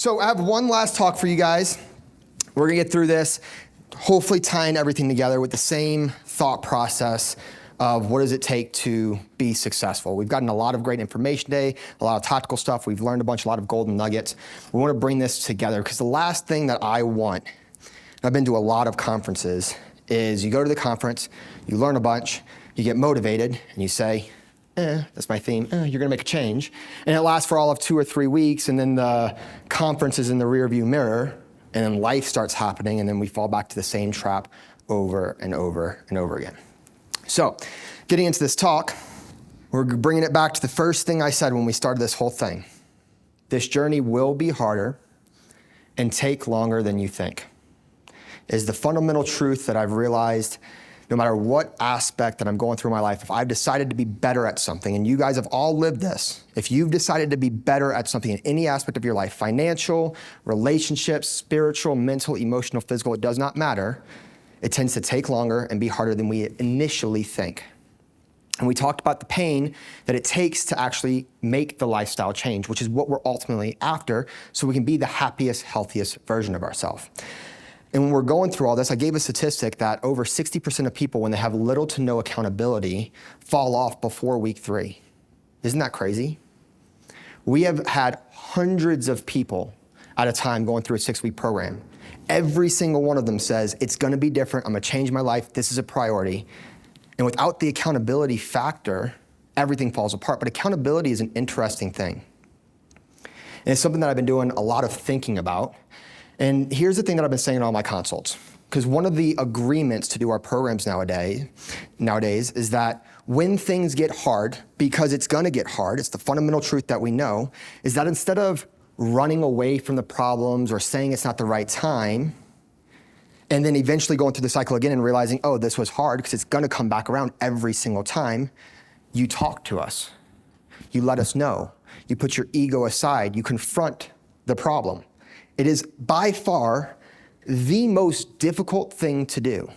So I have one last talk for you guys. We're gonna get through this, hopefully tying everything together with the same thought process of what does it take to be successful. We've gotten a lot of great information today, a lot of tactical stuff. We've learned a lot of golden nuggets. We wanna bring this together because the last thing that I want, I've been to a lot of conferences, is you go to the conference, you learn a bunch, you get motivated, and you say, that's my theme, you're gonna make a change. And it lasts for all of 2 or 3 weeks, and then the conference is in the rearview mirror, and then life starts happening, and then we fall back to the same trap over and over and over again. So, getting into this talk, we're bringing it back to the first thing I said when we started this whole thing. This journey will be harder and take longer than you think. Is the fundamental truth that I've realized no matter what aspect that I'm going through in my life, if I've decided to be better at something, and you guys have all lived this, if you've decided to be better at something in any aspect of your life, financial, relationships, spiritual, mental, emotional, physical, it does not matter, it tends to take longer and be harder than we initially think. And we talked about the pain that it takes to actually make the lifestyle change, which is what we're ultimately after, so we can be the happiest, healthiest version of ourselves. And when we're going through all this, I gave a statistic that over 60% of people, when they have little to no accountability, fall off before week 3. Isn't that crazy? We have had hundreds of people at a time going through a 6-week program. Every single one of them says, it's gonna be different, I'm gonna change my life, this is a priority. And without the accountability factor, everything falls apart. But accountability is an interesting thing. And it's something that I've been doing a lot of thinking about. And here's the thing that I've been saying in all my consults, because one of the agreements to do our programs nowadays is that when things get hard, because it's gonna get hard, it's the fundamental truth that we know, is that instead of running away from the problems or saying it's not the right time, and then eventually going through the cycle again and realizing, oh, this was hard, because it's gonna come back around every single time, you talk to us. You let us know. You put your ego aside. You confront the problem. It is by far the most difficult thing to do.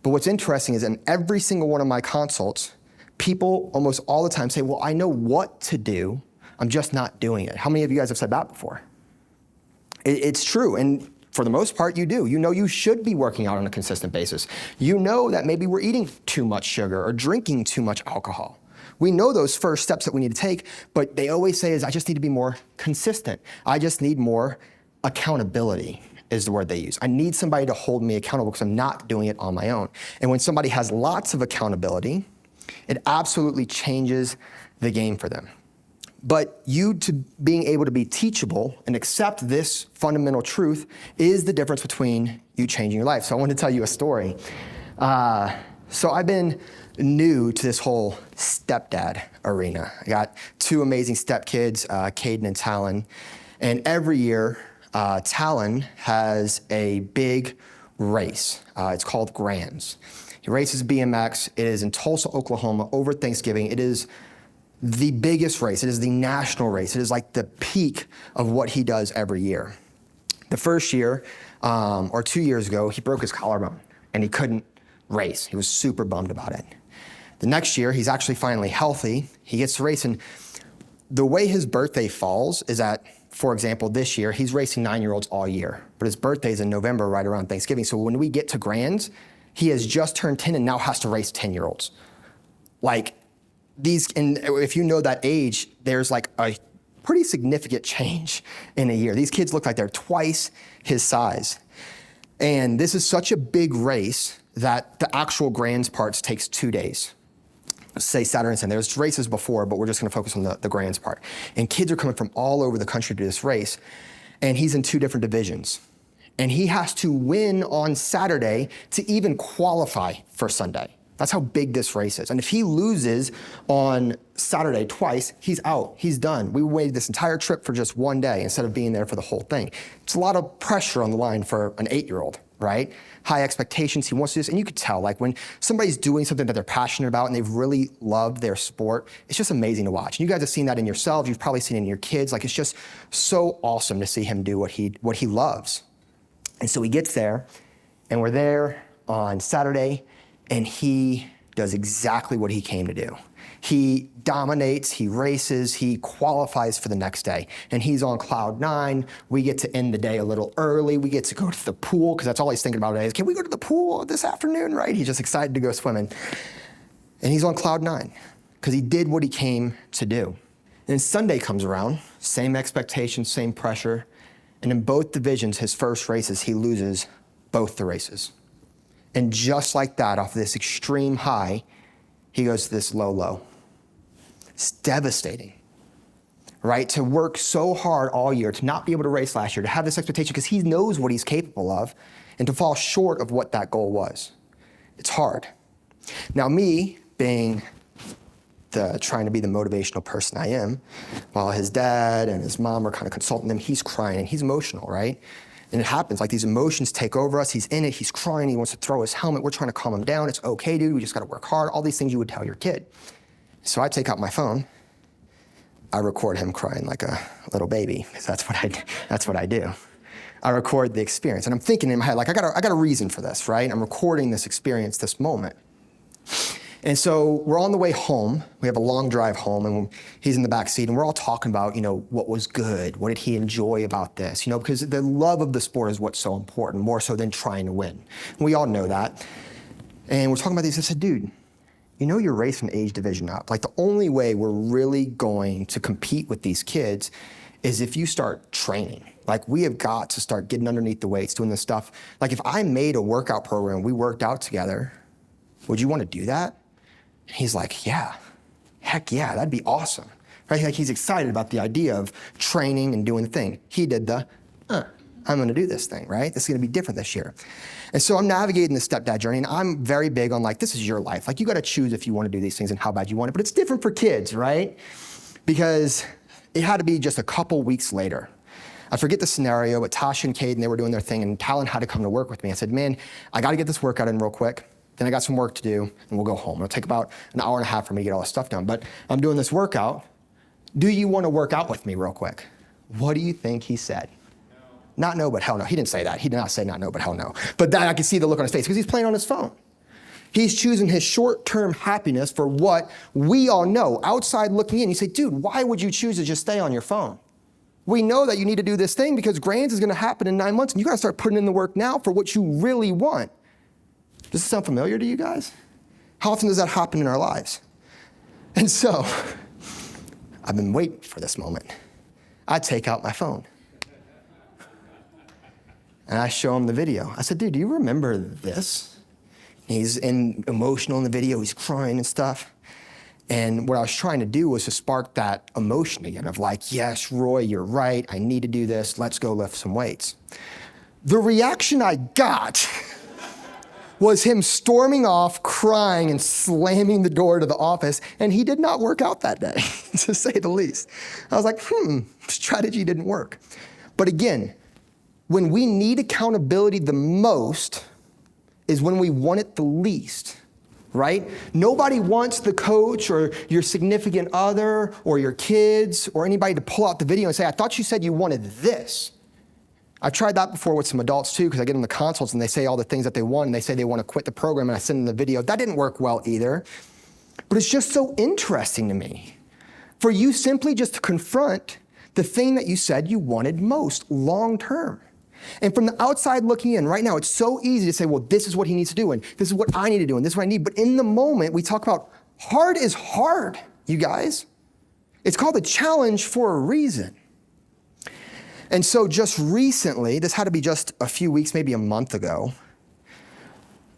But what's interesting is in every single one of my consults, people almost all the time say, well, I know what to do, I'm just not doing it. How many of you guys have said that before? It's true, and for the most part, you do. You know you should be working out on a consistent basis. You know that maybe we're eating too much sugar or drinking too much alcohol. We know those first steps that we need to take, but they always say is, I just need to be more consistent. I just need more accountability is the word they use. I need somebody to hold me accountable because I'm not doing it on my own. And when somebody has lots of accountability, it absolutely changes the game for them. But you to being able to be teachable and accept this fundamental truth is the difference between you changing your life. So I want to tell you a story. So I've been new to this whole stepdad arena. I got 2 amazing stepkids, Caden and Talon. And every year, Talon has a big race. It's called Grands. He races BMX. It is in Tulsa, Oklahoma over Thanksgiving. It is the biggest race. It is the national race. It is like the peak of what he does every year. The first year, or 2 years ago, he broke his collarbone and he couldn't race. He was super bummed about it. The next year, he's actually finally healthy. He gets to race, and the way his birthday falls is that, for example, this year, he's racing 9-year-olds all year, but his birthday is in November, right around Thanksgiving. So when we get to Grands, he has just turned 10 and now has to race 10-year-olds. Like these, and if you know that age, there's like a pretty significant change in a year. These kids look like they're twice his size. And this is such a big race that the actual Grands parts takes 2 days. Say Saturday and Sunday. There's races before, but we're just gonna focus on the Grands part. And kids are coming from all over the country to this race, and he's in 2 different divisions. And he has to win on Saturday to even qualify for Sunday. That's how big this race is. And if he loses on Saturday twice, he's out, he's done. We waited this entire trip for just 1 day instead of being there for the whole thing. It's a lot of pressure on the line for an 8-year-old, right? High expectations, he wants to do this, and you could tell, like when somebody's doing something that they're passionate about and they've really loved their sport, it's just amazing to watch. And you guys have seen that in yourselves, you've probably seen it in your kids, like it's just so awesome to see him do what he loves. And so he gets there, and we're there on Saturday, and he does exactly what he came to do. He dominates, he races, he qualifies for the next day. And he's on cloud 9. We get to end the day a little early. We get to go to the pool, because that's all he's thinking about today is, can we go to the pool this afternoon, right? He's just excited to go swimming. And he's on cloud 9, because he did what he came to do. And then Sunday comes around, same expectations, same pressure. And in both divisions, his first races, he loses both the races. And just like that, off this extreme high, he goes to this low low. It's devastating, right? To work so hard all year, to not be able to race last year, to have this expectation because he knows what he's capable of, and to fall short of what that goal was. It's hard. Now me, being trying to be the motivational person I am, while his dad and his mom are kind of consulting him, he's crying and he's emotional, right? And it happens, like these emotions take over us. He's in it, he's crying, he wants to throw his helmet. We're trying to calm him down. It's okay, dude, we just gotta work hard. All these things you would tell your kid. So I take out my phone, I record him crying like a little baby, because that's what I do. I record the experience. And I'm thinking in my head, like I got a reason for this, right? I'm recording this experience, this moment. And so we're on the way home. We have a long drive home, and he's in the back seat, and we're all talking about, what was good? What did he enjoy about this? Because the love of the sport is what's so important, more so than trying to win. And we all know that. And we're talking about these. I said, dude, you're racing age division up. Like the only way we're really going to compete with these kids is if you start training. Like we have got to start getting underneath the weights, doing this stuff. Like if I made a workout program, we worked out together, would you want to do that? He's like, yeah, heck yeah, that'd be awesome. Right? Like he's excited about the idea of training and doing the thing. He did I'm gonna do this thing, right? This is gonna be different this year. And so I'm navigating the stepdad journey, and I'm very big on like, this is your life. Like you gotta choose if you wanna do these things and how bad you want it, but it's different for kids, right? Because it had to be just a couple weeks later. I forget the scenario, but Tasha and Caden, they were doing their thing, and Talon had to come to work with me. I said, man, I gotta get this workout in real quick. Then I got some work to do, and we'll go home. It'll take about an hour and a half for me to get all this stuff done. But I'm doing this workout. Do you want to work out with me real quick? What do you think he said? No. Not no, but hell no. He didn't say that. He did not say not no, but hell no. But that I could see the look on his face because he's playing on his phone. He's choosing his short-term happiness for what we all know. Outside looking in, you say, dude, why would you choose to just stay on your phone? We know that you need to do this thing because Grands is going to happen in 9 months, and you got to start putting in the work now for what you really want. Does this sound familiar to you guys? How often does that happen in our lives? And so, I've been waiting for this moment. I take out my phone. And I show him the video. I said, dude, do you remember this? He's emotional in the video, he's crying and stuff. And what I was trying to do was to spark that emotion again of like, yes, Roy, you're right, I need to do this, let's go lift some weights. The reaction I got was him storming off, crying, and slamming the door to the office, and he did not work out that day, to say the least. I was like, strategy didn't work. But again, when we need accountability the most is when we want it the least, right? Nobody wants the coach or your significant other or your kids or anybody to pull out the video and say, I thought you said you wanted this. I've tried that before with some adults too, because I get them the consults and they say all the things that they want, and they say they want to quit the program, and I send them the video. That didn't work well either. But it's just so interesting to me for you simply just to confront the thing that you said you wanted most long term. And from the outside looking in, right now, it's so easy to say, well, this is what he needs to do, and this is what I need to do, and this is what I need. But in the moment, we talk about hard is hard, you guys. It's called a challenge for a reason. And so just recently, this had to be just a few weeks, maybe a month ago,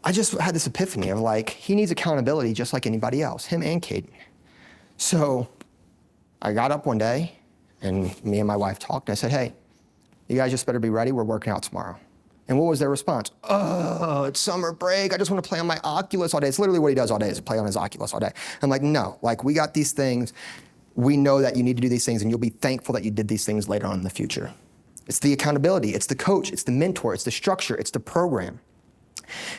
I just had this epiphany of like, he needs accountability just like anybody else, him and Caden. So I got up one day and me and my wife talked, and I said, hey, you guys just better be ready, we're working out tomorrow. And what was their response? Oh, it's summer break, I just want to play on my Oculus all day. It's literally what he does all day, is play on his Oculus all day. I'm like, no, like we got these things, we know that you need to do these things, and you'll be thankful that you did these things later on in the future. It's the accountability, it's the coach, it's the mentor, it's the structure, it's the program.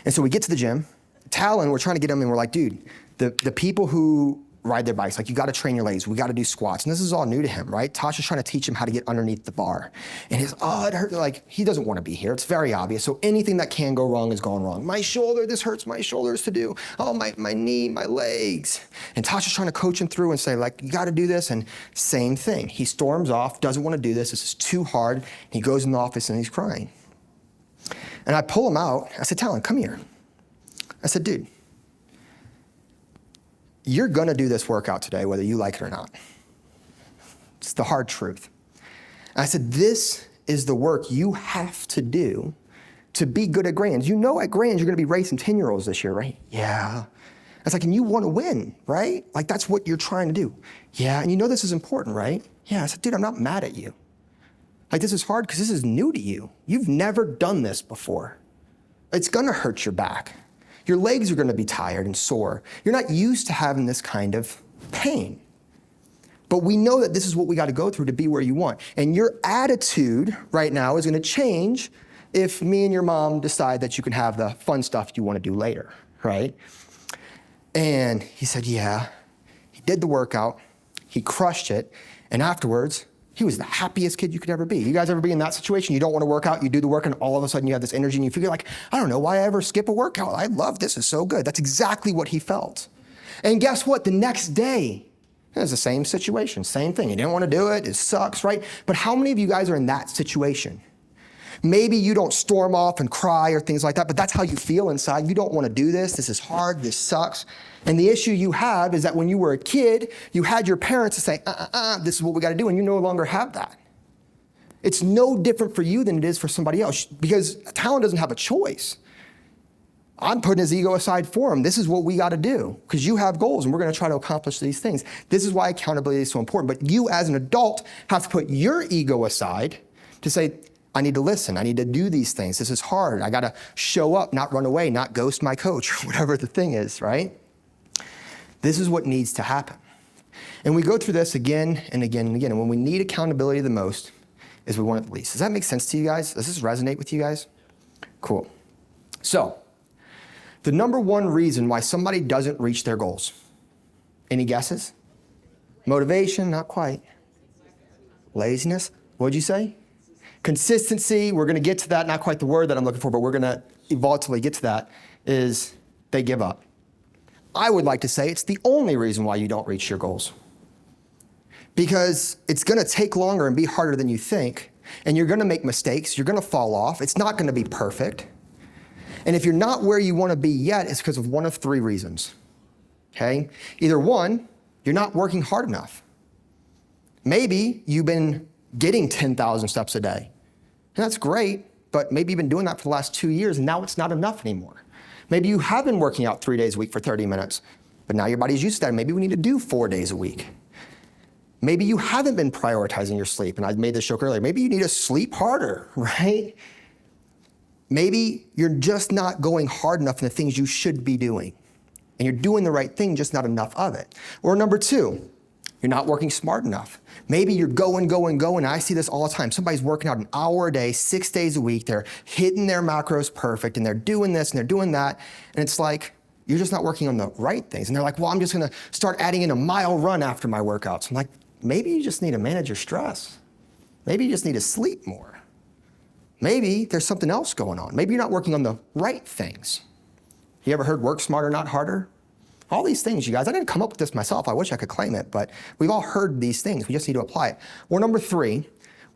And so we get to the gym. Talon, we're trying to get him, and we're like, dude, the people who ride their bikes. Like, you got to train your legs. We got to do squats. And this is all new to him, right? Tasha's trying to teach him how to get underneath the bar. And it hurt. Like, he doesn't want to be here. It's very obvious. So anything that can go wrong is going wrong. My shoulder, this hurts my shoulders to do. Oh, my knee, my legs. And Tasha's trying to coach him through and say, like, you got to do this. And same thing. He storms off, doesn't want to do this. This is too hard. He goes in the office and he's crying. And I pull him out. I said, Talon, come here. I said, dude, you're going to do this workout today, whether you like it or not. It's the hard truth. And I said, this is the work you have to do to be good at Grands. You know at Grands you're going to be racing 10-year-olds this year, right? Yeah. I was like, and you want to win, right? Like, that's what you're trying to do. Yeah, and you know this is important, right? Yeah. I said, dude, I'm not mad at you. Like, this is hard because this is new to you. You've never done this before. It's going to hurt your back. Your legs are going to be tired and sore. You're not used to having this kind of pain. But we know that this is what we got to go through to be where you want. And your attitude right now is going to change if me and your mom decide that you can have the fun stuff you want to do later, right? And he said, yeah. He did the workout. He crushed it. And afterwards, he was the happiest kid you could ever be. You guys ever be in that situation? You don't want to work out, you do the work, and all of a sudden you have this energy and you figure like, I don't know why I ever skip a workout. I love this, it's so good. That's exactly what he felt. And guess what? The next day, it was the same situation, same thing. You didn't want to do it, it sucks, right? But how many of you guys are in that situation? Maybe you don't storm off and cry or things like that, but that's how you feel inside. You don't want to do this. This is hard. This sucks. And the issue you have is that when you were a kid, you had your parents to say, this is what we got to do, and you no longer have that. It's no different for you than it is for somebody else because Talon doesn't have a choice. I'm putting his ego aside for him. This is what we got to do because you have goals and we're going to try to accomplish these things. This is why accountability is so important. But you as an adult have to put your ego aside to say, I need to listen. I need to do these things. This is hard. I got to show up, not run away, not ghost my coach or whatever the thing is, right? This is what needs to happen. And we go through this again and again and again. And when we need accountability the most is we want it the least. Does that make sense to you guys? Does this resonate with you guys? Cool. So, the number one reason why somebody doesn't reach their goals. Any guesses? Motivation, not quite. Laziness, what'd you say? Consistency, we're going to get to that, not quite the word that I'm looking for, but we're going to evolve get to that, is they give up. I would like to say it's the only reason why you don't reach your goals. Because it's going to take longer and be harder than you think, and you're going to make mistakes, you're going to fall off, it's not going to be perfect. And if you're not where you want to be yet, it's because of one of three reasons, okay? Either one, you're not working hard enough. Maybe you've been getting 10,000 steps a day. And that's great, but maybe you've been doing that for the last 2 years and now it's not enough anymore. Maybe you have been working out 3 days a week for 30 minutes, but now your body's used to that. Maybe we need to do 4 days a week. Maybe you haven't been prioritizing your sleep, and I made this joke earlier. Maybe you need to sleep harder, right? Maybe you're just not going hard enough in the things you should be doing, and you're doing the right thing, just not enough of it. Or number two, you're not working smart enough. Maybe you're going. I see this all the time. Somebody's working out an hour a day, 6 days a week. They're hitting their macros perfect, and they're doing this and they're doing that. And it's like, you're just not working on the right things. And they're like, well, I'm just going to start adding in a mile run after my workouts. I'm like, maybe you just need to manage your stress. Maybe you just need to sleep more. Maybe there's something else going on. Maybe you're not working on the right things. You ever heard work smarter, not harder? All these things, you guys, I didn't come up with this myself. I wish I could claim it, but we've all heard these things. We just need to apply it. Or number three,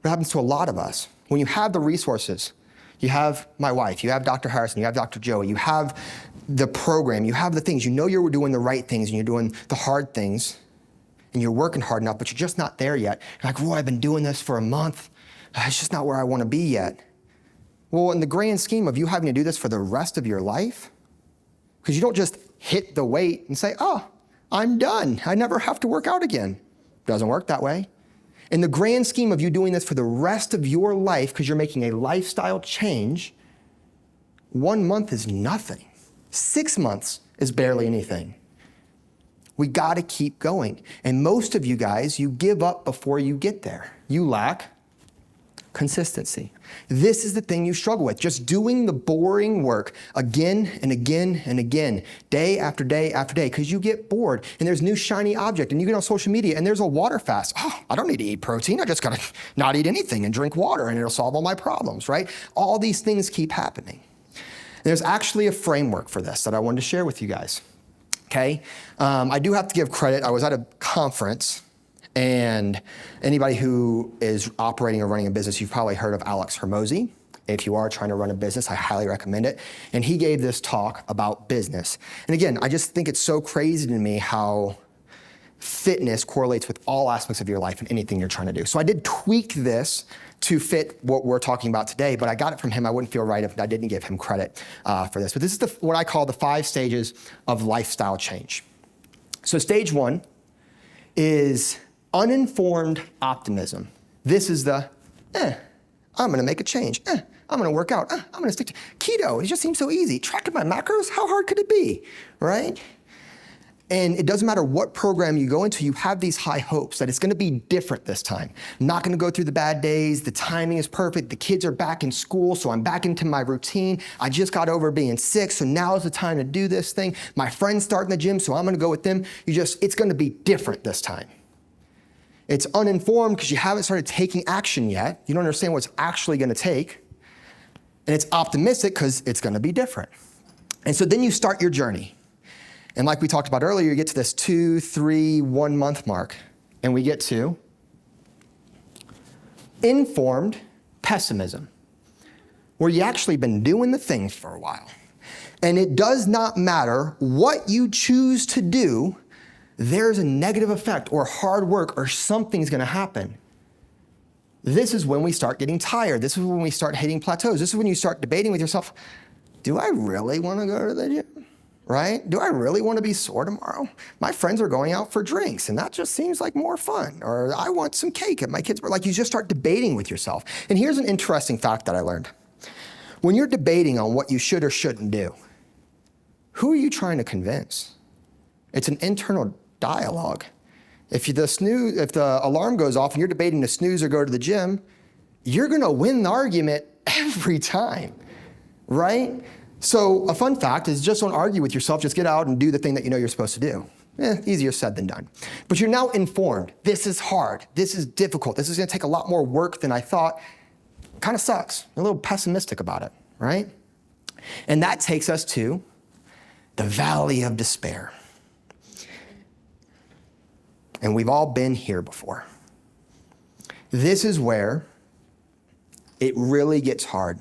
what happens to a lot of us, when you have the resources, you have my wife, you have Dr. Harrison, you have Dr. Joey, you have the program, you have the things, you know you're doing the right things and you're doing the hard things and you're working hard enough, but you're just not there yet. You're like, Roy, I've been doing this for a month. It's just not where I want to be yet. Well, in the grand scheme of you having to do this for the rest of your life, because you don't just hit the weight and say, oh, I'm done. I never have to work out again. Doesn't work that way. In the grand scheme of you doing this for the rest of your life, because you're making a lifestyle change, 1 month is nothing. 6 months is barely anything. We got to keep going. And most of you guys, you give up before you get there. You lack Consistency. This is the thing you struggle with. Just doing the boring work again and again and again, day after day after day, because you get bored and there's new shiny object and you get on social media and there's a water fast. Oh, I don't need to eat protein. I just got to not eat anything and drink water and it'll solve all my problems, right? All these things keep happening. There's actually a framework for this that I wanted to share with you guys, okay? I do have to give credit. I was at a conference. And anybody who is operating or running a business, you've probably heard of Alex Hermosi. If you are trying to run a business, I highly recommend it. And he gave this talk about business. And again, I just think it's so crazy to me how fitness correlates with all aspects of your life and anything you're trying to do. So I did tweak this to fit what we're talking about today, but I got it from him. I wouldn't feel right if I didn't give him credit for this. But this is what I call the 5 stages of lifestyle change. So stage 1 is uninformed optimism. This is the, I'm gonna make a change. I'm gonna work out. I'm gonna stick to keto. It just seems so easy. Tracking my macros, how hard could it be, right? And it doesn't matter what program you go into, you have these high hopes that it's gonna be different this time. I'm not gonna go through the bad days, the timing is perfect, the kids are back in school, so I'm back into my routine. I just got over being sick, so now is the time to do this thing. My friends start in the gym, so I'm gonna go with them. It's gonna be different this time. It's uninformed because you haven't started taking action yet. You don't understand what it's actually gonna take. And it's optimistic because it's gonna be different. And so then you start your journey. And like we talked about earlier, you get to this 2, 3, 1 month mark. And we get to informed pessimism, where you actually been doing the things for a while. And it does not matter what you choose to do, there's a negative effect or hard work or something's gonna happen. This is when we start getting tired. This is when we start hitting plateaus. This is when you start debating with yourself, do I really wanna go to the gym, right? Do I really wanna be sore tomorrow? My friends are going out for drinks and that just seems like more fun. Or I want some cake at my kids' birthday. Like you just start debating with yourself. And here's an interesting fact that I learned. When you're debating on what you should or shouldn't do, who are you trying to convince? It's an internal dialogue. If the alarm goes off and you're debating to snooze or go to the gym, you're gonna win the argument every time, right? So a fun fact is just don't argue with yourself, just get out and do the thing that you know you're supposed to do. Easier said than done. But you're now informed. This is hard, this is difficult, this is gonna take a lot more work than I thought. Kind of sucks, I'm a little pessimistic about it, right? And that takes us to the valley of despair. And we've all been here before. This is where it really gets hard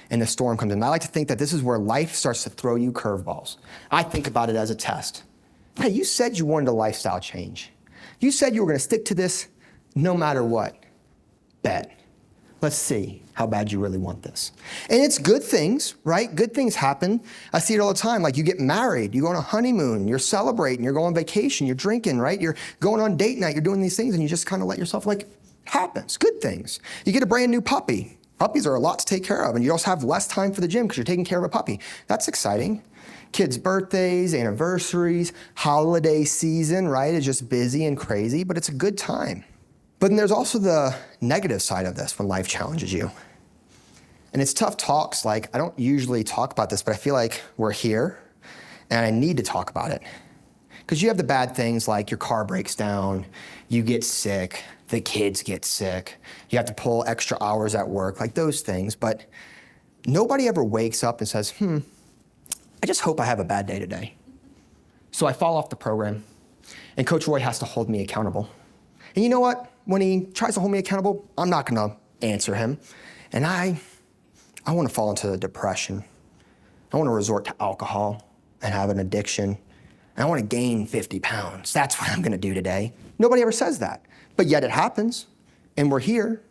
and the storm comes in. I like to think that this is where life starts to throw you curveballs. I think about it as a test. Hey, you said you wanted a lifestyle change. You said you were gonna stick to this no matter what. Bet. Let's see how bad you really want this. And it's good things, right? Good things happen. I see it all the time. Like you get married, you go on a honeymoon, you're celebrating, you're going on vacation, you're drinking, right? You're going on date night, you're doing these things and you just kind of let yourself happens, good things. You get a brand new puppy. Puppies are a lot to take care of and you also have less time for the gym because you're taking care of a puppy. That's exciting. Kids' birthdays, anniversaries, holiday season, right? It's just busy and crazy, but it's a good time. But then there's also the negative side of this when life challenges you. And it's tough talks. Like, I don't usually talk about this, but I feel like we're here and I need to talk about it. Because you have the bad things like your car breaks down, you get sick, the kids get sick, you have to pull extra hours at work, like those things. But nobody ever wakes up and says, I just hope I have a bad day today. So I fall off the program and Coach Roy has to hold me accountable. And you know what? When he tries to hold me accountable, I'm not gonna answer him. And I wanna fall into a depression. I wanna resort to alcohol and have an addiction. And I wanna gain 50 pounds. That's what I'm gonna do today. Nobody ever says that, but yet it happens, and we're here.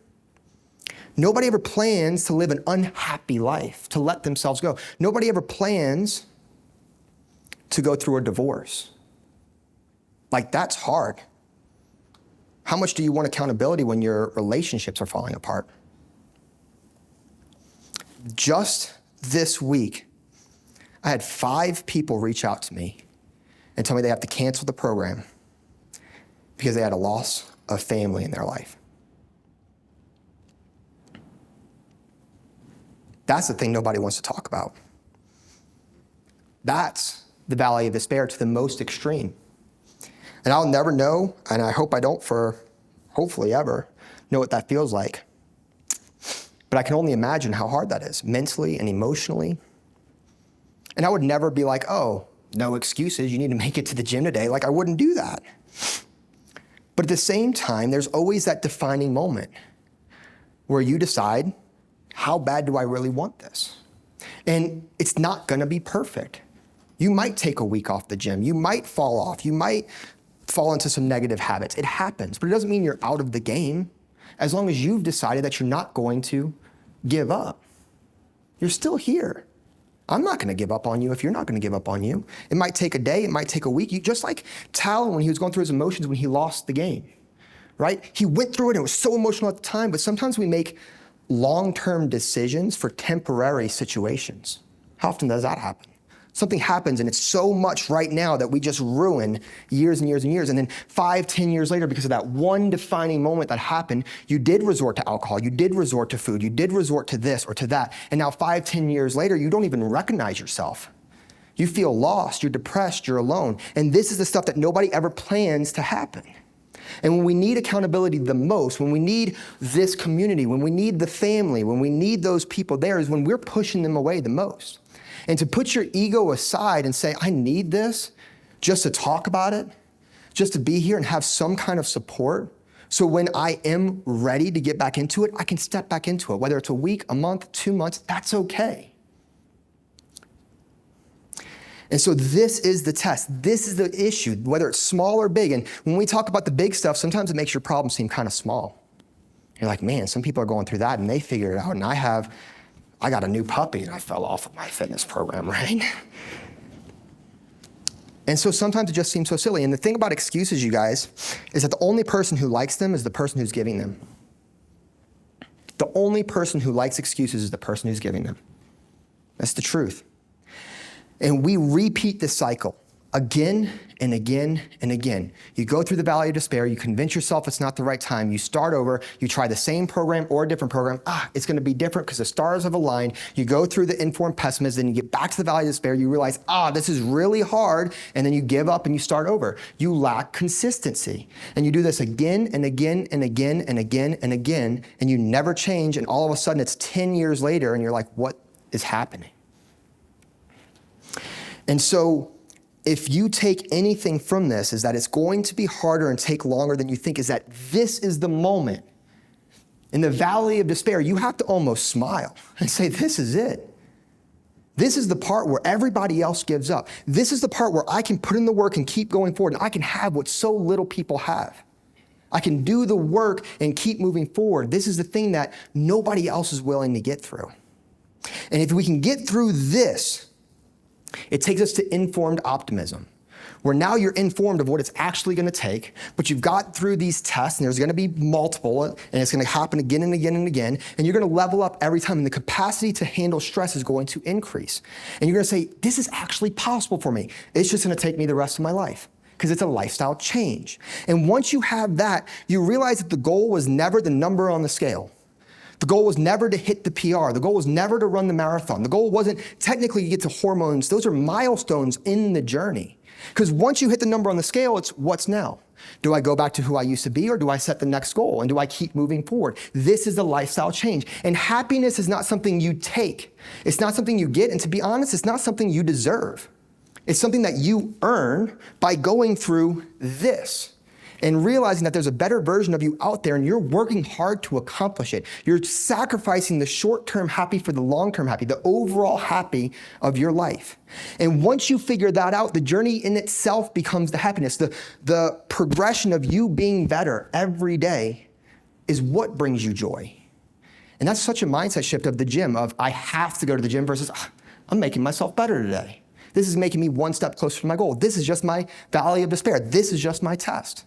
Nobody ever plans to live an unhappy life, to let themselves go. Nobody ever plans to go through a divorce. Like, that's hard. How much do you want accountability when your relationships are falling apart? Just this week, I had 5 people reach out to me and tell me they have to cancel the program because they had a loss of family in their life. That's the thing nobody wants to talk about. That's the valley of despair to the most extreme. And I'll never know, and I hope I don't for hopefully ever, know what that feels like. But I can only imagine how hard that is, mentally and emotionally. And I would never be like, oh, no excuses, you need to make it to the gym today. Like, I wouldn't do that. But at the same time, there's always that defining moment where you decide, how bad do I really want this? And it's not gonna be perfect. You might take a week off the gym. You might fall off. You might fall into some negative habits. It happens, but it doesn't mean you're out of the game. As long as you've decided that you're not going to give up, you're still here. I'm not gonna give up on you if you're not gonna give up on you. It might take a day, it might take a week. Just like Talon when he was going through his emotions when he lost the game, right? He went through it and it was so emotional at the time, but sometimes we make long-term decisions for temporary situations. How often does that happen? Something happens and it's so much right now that we just ruin years and years and years. And then 5, 10 years later, because of that one defining moment that happened, you did resort to alcohol, you did resort to food, you did resort to this or to that. And now 5, 10 years later, you don't even recognize yourself. You feel lost, you're depressed, you're alone. And this is the stuff that nobody ever plans to happen. And when we need accountability the most, when we need this community, when we need the family, when we need those people there is when we're pushing them away the most. And to put your ego aside and say, I need this just to talk about it, just to be here and have some kind of support. So when I am ready to get back into it, I can step back into it. Whether it's a week, a month, 2 months, that's okay. And so this is the test. This is the issue, whether it's small or big. And when we talk about the big stuff, sometimes it makes your problem seem kind of small. You're like, man, some people are going through that and they figured it out. And I got a new puppy and I fell off of my fitness program, right? And so sometimes it just seems so silly. And the thing about excuses, you guys, is that the only person who likes them is the person who's giving them. The only person who likes excuses is the person who's giving them. That's the truth. And we repeat this cycle again and again and again. You go through the valley of despair, you convince yourself it's not the right time, you start over, you try the same program or a different program. It's gonna be different because the stars have aligned. You go through the informed pessimism, then you get back to the valley of despair, you realize, this is really hard, and then you give up and you start over. You lack consistency. And you do this again and again and again and again and again, and you never change, and all of a sudden it's 10 years later and you're like, what is happening? And so if you take anything from this is that it's going to be harder and take longer than you think, is that this is the moment. In the valley of despair, you have to almost smile and say, this is it. This is the part where everybody else gives up. This is the part where I can put in the work and keep going forward, and I can have what so little people have. I can do the work and keep moving forward. This is the thing that nobody else is willing to get through. And if we can get through this, it takes us to informed optimism, where now you're informed of what it's actually gonna take, but you've got through these tests, and there's gonna be multiple, and it's gonna happen again and again and again, and you're gonna level up every time, and the capacity to handle stress is going to increase. And you're gonna say, this is actually possible for me. It's just gonna take me the rest of my life, because it's a lifestyle change. And once you have that, you realize that the goal was never the number on the scale. The goal was never to hit the PR. The goal was never to run the marathon. The goal wasn't technically to get to hormones. Those are milestones in the journey. Because once you hit the number on the scale, it's what's now? Do I go back to who I used to be, or do I set the next goal? And do I keep moving forward? This is a lifestyle change. And happiness is not something you take. It's not something you get. And to be honest, it's not something you deserve. It's something that you earn by going through this and realizing that there's a better version of you out there, and you're working hard to accomplish it. You're sacrificing the short-term happy for the long-term happy, the overall happy of your life. And once you figure that out, the journey in itself becomes the happiness. The progression of you being better every day is what brings you joy. And that's such a mindset shift of the gym, of I have to go to the gym versus I'm making myself better today. This is making me one step closer to my goal. This is just my valley of despair. This is just my test.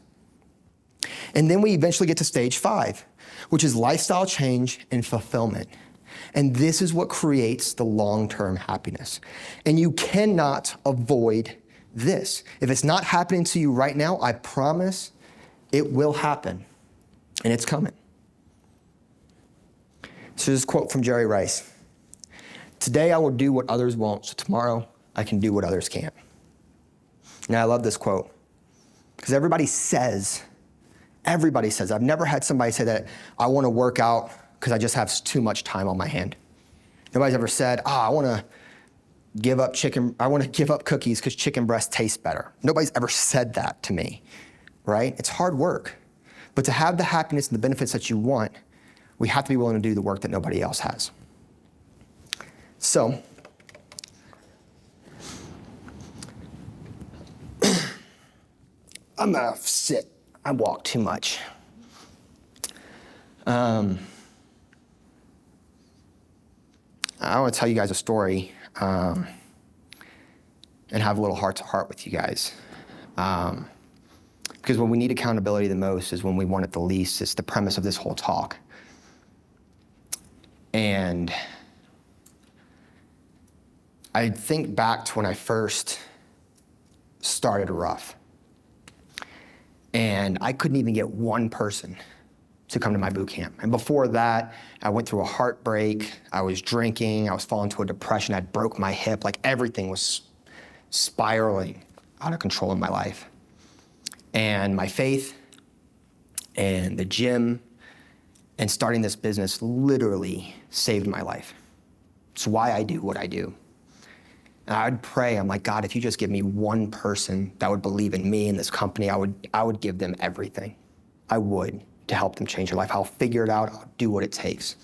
And then we eventually get to stage 5, which is lifestyle change and fulfillment. And this is what creates the long-term happiness. And you cannot avoid this. If it's not happening to you right now, I promise it will happen. And it's coming. So this is a quote from Jerry Rice. Today I will do what others won't, so tomorrow I can do what others can't. Now I love this quote, because everybody says, I've never had somebody say that I want to work out because I just have too much time on my hand. Nobody's ever said, I want to give up cookies because chicken breast tastes better. Nobody's ever said that to me, right? It's hard work. But to have the happiness and the benefits that you want, we have to be willing to do the work that nobody else has. So, I'm gonna sit. I walk too much. I want to tell you guys a story and have a little heart-to-heart with you guys. Because when we need accountability the most is when we want it the least. It's the premise of this whole talk. And I think back to when I first started Rough. And I couldn't even get one person to come to my boot camp. And before that, I went through a heartbreak. I was drinking. I was falling into a depression. I broke my hip. Like everything was spiraling out of control in my life. And my faith and the gym and starting this business literally saved my life. It's why I do what I do. And I'd pray, I'm like, God, if you just give me one person that would believe in me and this company, I would give them everything. I would, to help them change their life. I'll figure it out, I'll do what it takes.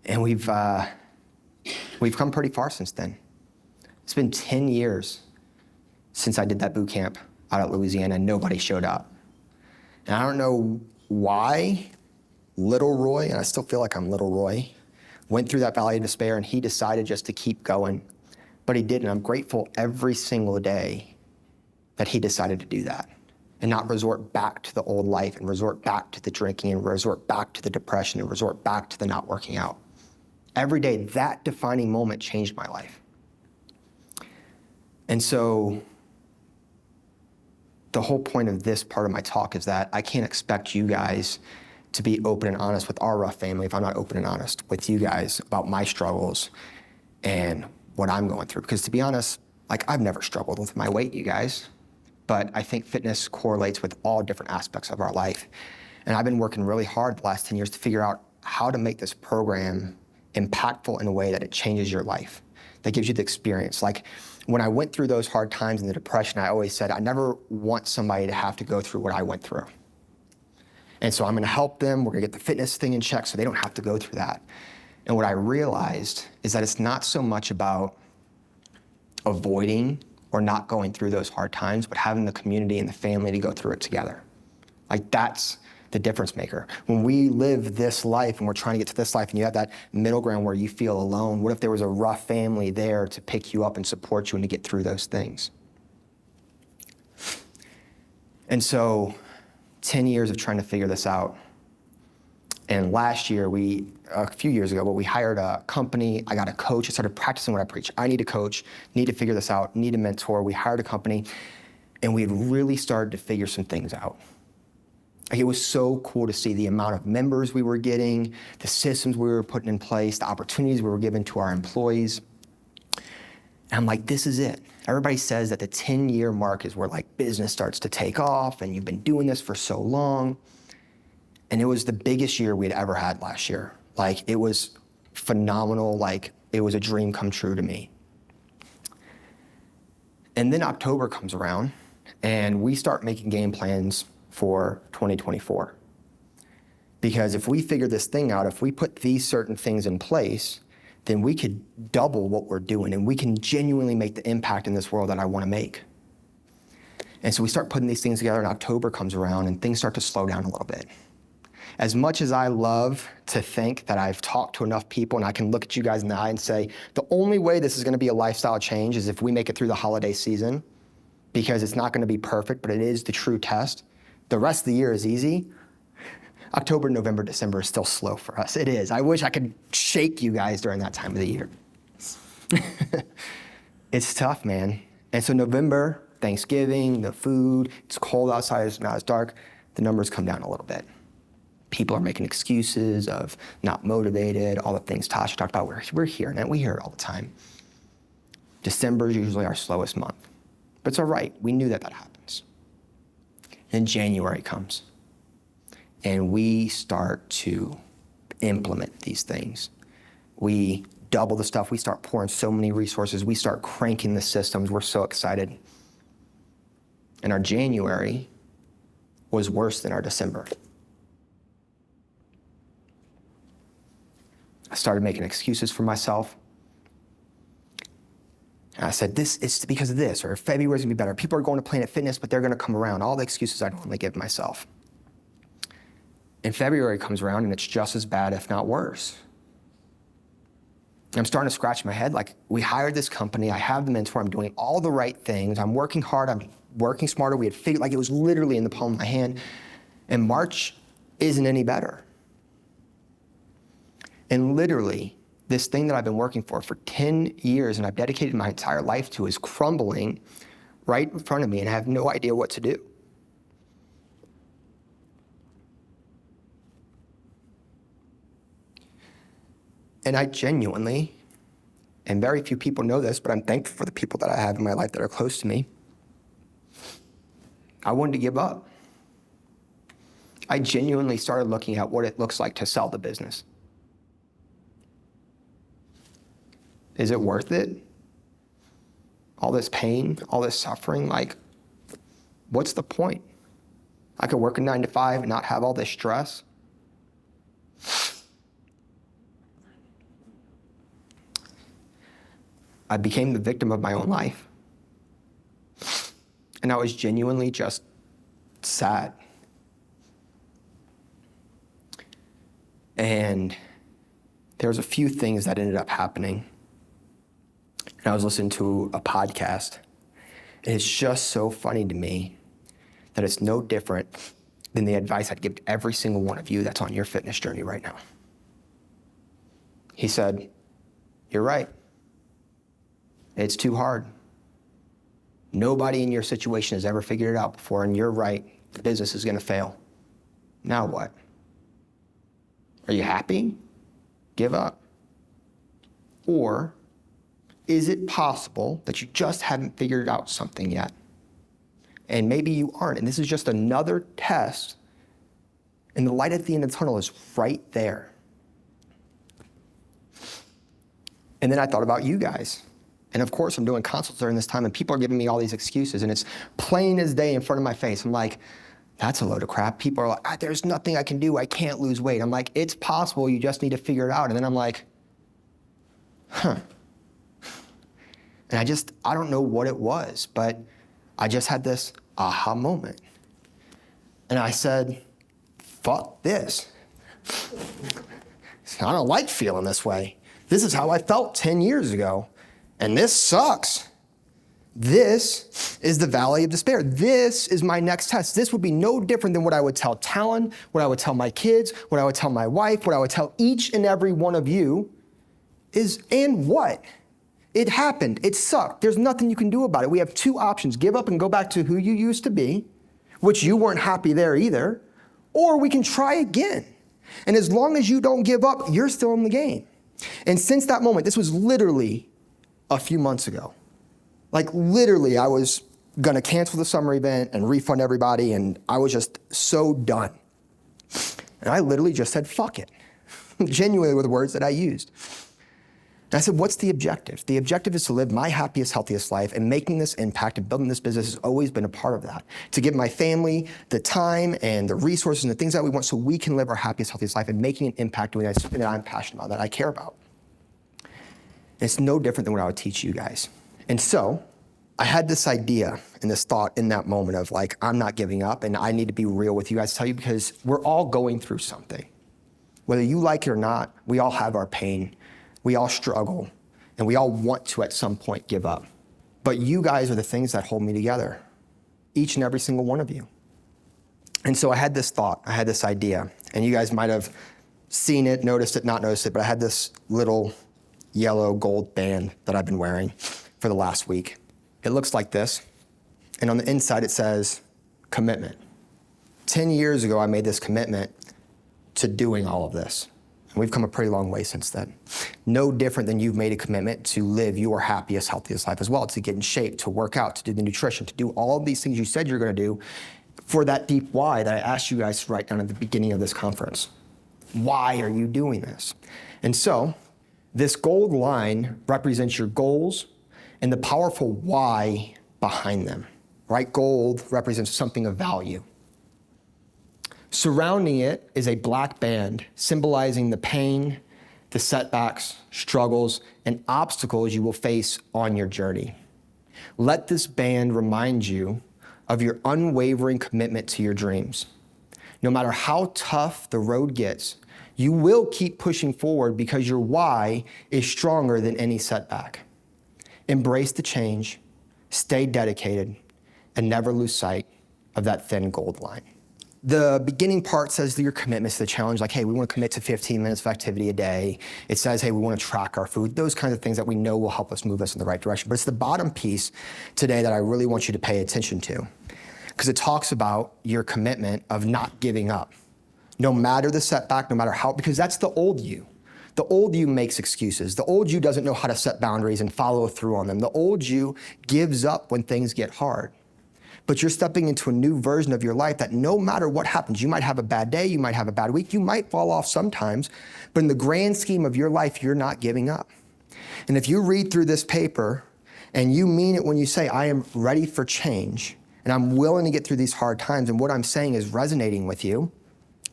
And we've come pretty far since then. It's been 10 years since I did that boot camp out at Louisiana and nobody showed up. And I don't know why little Roy, and I still feel like I'm little Roy, went through that valley of despair and he decided just to keep going. But he did, and I'm grateful every single day that he decided to do that and not resort back to the old life and resort back to the drinking and resort back to the depression and resort back to the not working out. Every day, that defining moment changed my life. And so the whole point of this part of my talk is that I can't expect you guys to be open and honest with our Rough family if I'm not open and honest with you guys about my struggles and what I'm going through. Because to be honest, like I've never struggled with my weight, you guys, but I think fitness correlates with all different aspects of our life. And I've been working really hard the last 10 years to figure out how to make this program impactful in a way that it changes your life, that gives you the experience. Like when I went through those hard times in the depression, I always said, I never want somebody to have to go through what I went through. And so I'm gonna help them, we're gonna get the fitness thing in check so they don't have to go through that. And what I realized is that it's not so much about avoiding or not going through those hard times, but having the community and the family to go through it together. Like that's the difference maker. When we live this life and we're trying to get to this life and you have that middle ground where you feel alone, what if there was a Rough family there to pick you up and support you and to get through those things? And so 10 years of trying to figure this out. And last year, a few years ago, we hired a company. I got a coach. I started practicing what I preach. I need a coach, need to figure this out, need a mentor. We hired a company, and we had really started to figure some things out. Like, it was so cool to see the amount of members we were getting, the systems we were putting in place, the opportunities we were giving to our employees. And I'm like, this is it. Everybody says that the 10-year mark is where like business starts to take off and you've been doing this for so long. And it was the biggest year we'd ever had last year. Like it was phenomenal. Like it was a dream come true to me. And then October comes around and we start making game plans for 2024. Because if we figure this thing out, if we put these certain things in place, then we could double what we're doing and we can genuinely make the impact in this world that I want to make. And so we start putting these things together and October comes around and things start to slow down a little bit. As much as I love to think that I've talked to enough people and I can look at you guys in the eye and say, the only way this is going to be a lifestyle change is if we make it through the holiday season, because it's not going to be perfect, but it is the true test. The rest of the year is easy. October, November, December is still slow for us. It is. I wish I could shake you guys during that time of the year. It's tough, man. And so November, Thanksgiving, the food, it's cold outside, it's not as dark, the numbers come down a little bit. People are making excuses of not motivated, all the things Tasha talked about. We're hearing it. We hear it all the time. December is usually our slowest month. But it's all right. We knew that happens. Then January comes. And we start to implement these things. We double the stuff. We start pouring so many resources. We start cranking the systems. We're so excited. And our January was worse than our December. I started making excuses for myself. And I said, this is because of this, or February's gonna be better. People are going to Planet Fitness, but they're gonna come around. All the excuses I normally give myself. And February comes around and it's just as bad, if not worse. I'm starting to scratch my head, like, we hired this company, I have the mentor, I'm doing all the right things, I'm working hard, I'm working smarter, we had figured, like, it was literally in the palm of my hand. And March isn't any better. And literally, this thing that I've been working for 10 years and I've dedicated my entire life to is crumbling right in front of me and I have no idea what to do. And I genuinely, and very few people know this, but I'm thankful for the people that I have in my life that are close to me, I wanted to give up. I genuinely started looking at what it looks like to sell the business. Is it worth it? All this pain, all this suffering, like, what's the point? I could work a 9 to 5 and not have all this stress. I became the victim of my own life. And I was genuinely just sad. And there was a few things that ended up happening. And I was listening to a podcast, and it's just so funny to me that it's no different than the advice I'd give to every single one of you that's on your fitness journey right now. He said, you're right. It's too hard. Nobody in your situation has ever figured it out before, and you're right, the business is gonna fail. Now what? Are you happy? Give up. Or is it possible that you just haven't figured out something yet? And maybe you aren't, and this is just another test, and the light at the end of the tunnel is right there. And then I thought about you guys. And of course, I'm doing consults during this time, and people are giving me all these excuses, and it's plain as day in front of my face. I'm like, that's a load of crap. People are like, there's nothing I can do. I can't lose weight. I'm like, it's possible. You just need to figure it out. And then I'm like, huh. And I don't know what it was, but I just had this aha moment. And I said, fuck this. I don't like feeling this way. This is how I felt 10 years ago. And this sucks. This is the valley of despair. This is my next test. This would be no different than what I would tell Talon, what I would tell my kids, what I would tell my wife, what I would tell each and every one of you is, and what? It happened. It sucked. There's nothing you can do about it. We have two options. Give up and go back to who you used to be, which you weren't happy there either, or we can try again. And as long as you don't give up, you're still in the game. And since that moment, this was literally a few months ago. Like literally, I was gonna cancel the summer event and refund everybody, and I was just so done. And I literally just said, fuck it. Genuinely were the words that I used. And I said, what's the objective? The objective is to live my happiest, healthiest life, and making this impact and building this business has always been a part of that. To give my family the time and the resources and the things that we want so we can live our happiest, healthiest life and making an impact doing something that I'm passionate about, that I care about. It's no different than what I would teach you guys. And so I had this idea and this thought in that moment of like, I'm not giving up and I need to be real with you guys, tell you, because we're all going through something. Whether you like it or not, we all have our pain, we all struggle, and we all want to at some point give up. But you guys are the things that hold me together, each and every single one of you. And so I had this thought, I had this idea, and you guys might have seen it, noticed it, not noticed it, but I had this little yellow gold band that I've been wearing for the last week. It looks like this, and on the inside it says commitment. 10 years ago, I made this commitment to doing all of this. And we've come a pretty long way since then. No different than you've made a commitment to live your happiest, healthiest life as well, to get in shape, to work out, to do the nutrition, to do all of these things you said you're gonna do for that deep why that I asked you guys to write down at the beginning of this conference. Why are you doing this? And so, this gold line represents your goals and the powerful why behind them, right? Gold represents something of value. Surrounding it is a black band symbolizing the pain, the setbacks, struggles, and obstacles you will face on your journey. Let this band remind you of your unwavering commitment to your dreams. No matter how tough the road gets, you will keep pushing forward because your why is stronger than any setback. Embrace the change, stay dedicated, and never lose sight of that thin gold line. The beginning part says your commitments to the challenge, like, hey, we want to commit to 15 minutes of activity a day. It says, hey, we want to track our food, those kinds of things that we know will help us move us in the right direction. But it's the bottom piece today that I really want you to pay attention to, because it talks about your commitment of not giving up. No matter the setback, no matter how, because that's the old you. The old you makes excuses. The old you doesn't know how to set boundaries and follow through on them. The old you gives up when things get hard. But you're stepping into a new version of your life that no matter what happens, you might have a bad day, you might have a bad week, you might fall off sometimes, but in the grand scheme of your life, you're not giving up. And if you read through this paper and you mean it when you say, I am ready for change and I'm willing to get through these hard times, and what I'm saying is resonating with you,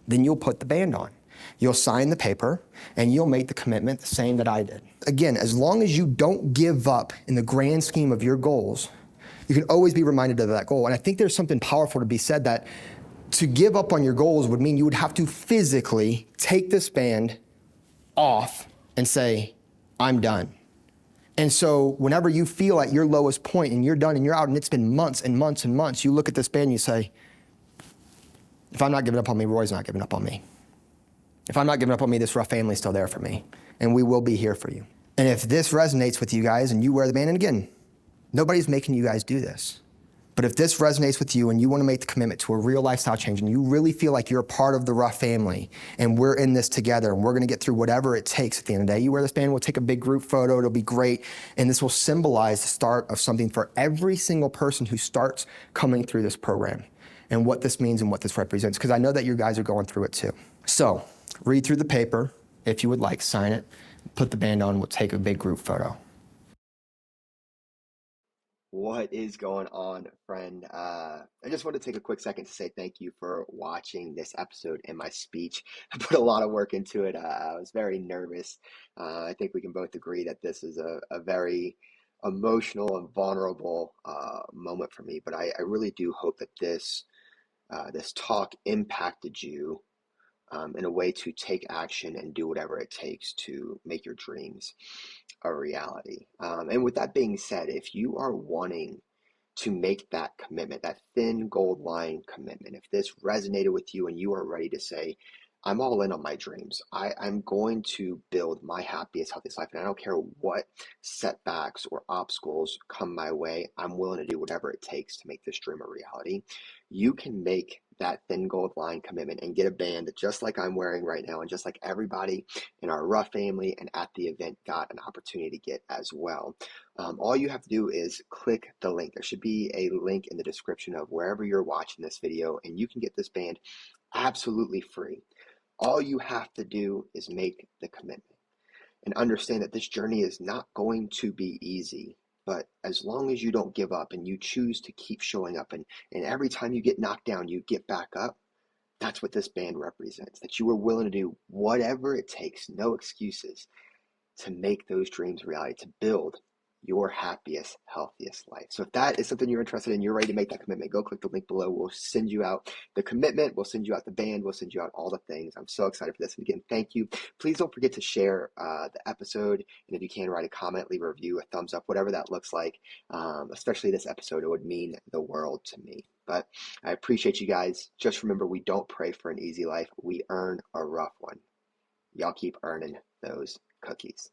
then you'll put the band on. You'll sign the paper and you'll make the commitment the same that I did. Again, as long as you don't give up in the grand scheme of your goals, you can always be reminded of that goal. And I think there's something powerful to be said that to give up on your goals would mean you would have to physically take this band off and say, I'm done. And so whenever you feel at your lowest point and you're done and you're out and it's been months and months and months, you look at this band and you say, if I'm not giving up on me, Roy's not giving up on me. If I'm not giving up on me, this rough family's still there for me. And we will be here for you. And if this resonates with you guys and you wear the band, and again, nobody's making you guys do this. But if this resonates with you and you want to make the commitment to a real lifestyle change and you really feel like you're a part of the rough family and we're in this together and we're going to get through whatever it takes at the end of the day, you wear this band, we'll take a big group photo, it'll be great. And this will symbolize the start of something for every single person who starts coming through this program and what this means and what this represents, because I know that you guys are going through it too. So read through the paper if you would like, sign it, put the band on, we'll take a big group photo. What is going on, friend? I just want to take a quick second to say thank you for watching this episode and my speech. I put a lot of work into it. I was very nervous. I think we can both agree that this is a very emotional and vulnerable moment for me. But I really do hope that this talk impacted you in a way to take action and do whatever it takes to make your dreams a reality. And with that being said, if you are wanting to make that commitment, that thin gold line commitment, if this resonated with you and you are ready to say, I'm all in on my dreams. I'm going to build my happiest, healthiest life. And I don't care what setbacks or obstacles come my way. I'm willing to do whatever it takes to make this dream a reality. You can make that thin gold line commitment and get a band just like I'm wearing right now and just like everybody in our rough family and at the event got an opportunity to get as well. All you have to do is click the link. There should be a link in the description of wherever you're watching this video, and you can get this band absolutely free. All you have to do is make the commitment and understand that this journey is not going to be easy. But as long as you don't give up and you choose to keep showing up, and every time you get knocked down, you get back up, that's what this band represents. That you are willing to do whatever it takes, no excuses, to make those dreams a reality, to build your happiest, healthiest life. So if that is something you're interested in, you're ready to make that commitment, go click the link below. We'll send you out the commitment. We'll send you out the band. We'll send you out all the things. I'm so excited for this. And again, thank you. Please don't forget to share the episode. And if you can, write a comment, leave a review, a thumbs up, whatever that looks like. Especially this episode, it would mean the world to me. But I appreciate you guys. Just remember, we don't pray for an easy life. We earn a rough one. Y'all keep earning those cookies.